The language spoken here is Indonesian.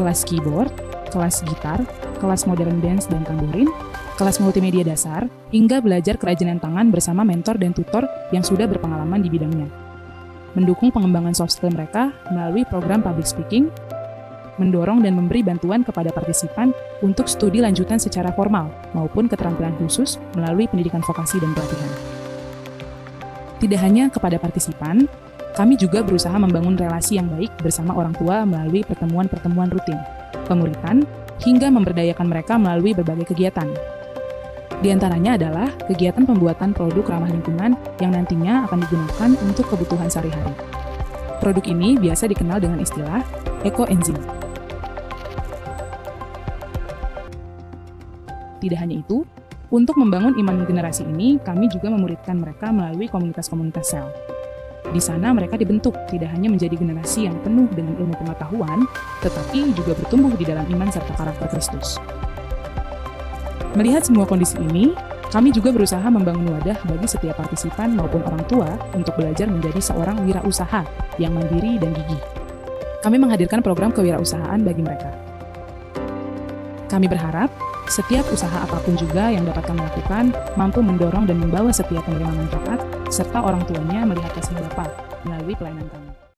kelas keyboard, kelas gitar, kelas modern dance dan tamborin, kelas multimedia dasar, hingga belajar kerajinan tangan bersama mentor dan tutor yang sudah berpengalaman di bidangnya. Mendukung pengembangan soft skill mereka melalui program public speaking, mendorong dan memberi bantuan kepada partisipan untuk studi lanjutan secara formal maupun keterampilan khusus melalui pendidikan vokasi dan pelatihan. Tidak hanya kepada partisipan, kami juga berusaha membangun relasi yang baik bersama orang tua melalui pertemuan-pertemuan rutin, penguritan, hingga memberdayakan mereka melalui berbagai kegiatan. Di antaranya adalah kegiatan pembuatan produk ramah lingkungan yang nantinya akan digunakan untuk kebutuhan sehari-hari. Produk ini biasa dikenal dengan istilah ekoenzim. Tidak hanya itu, untuk membangun iman generasi ini, kami juga memuridkan mereka melalui komunitas-komunitas sel. Di sana mereka dibentuk tidak hanya menjadi generasi yang penuh dengan ilmu pengetahuan, tetapi juga bertumbuh di dalam iman serta karakter Kristus. Melihat semua kondisi ini, kami juga berusaha membangun wadah bagi setiap partisipan maupun orang tua untuk belajar menjadi seorang wirausaha yang mandiri dan gigih. Kami menghadirkan program kewirausahaan bagi mereka. Kami berharap setiap usaha apapun juga yang dapat kami lakukan mampu mendorong dan membawa setiap penerima manfaat serta orang tuanya melihat kasih Bapa melalui pelayanan kami.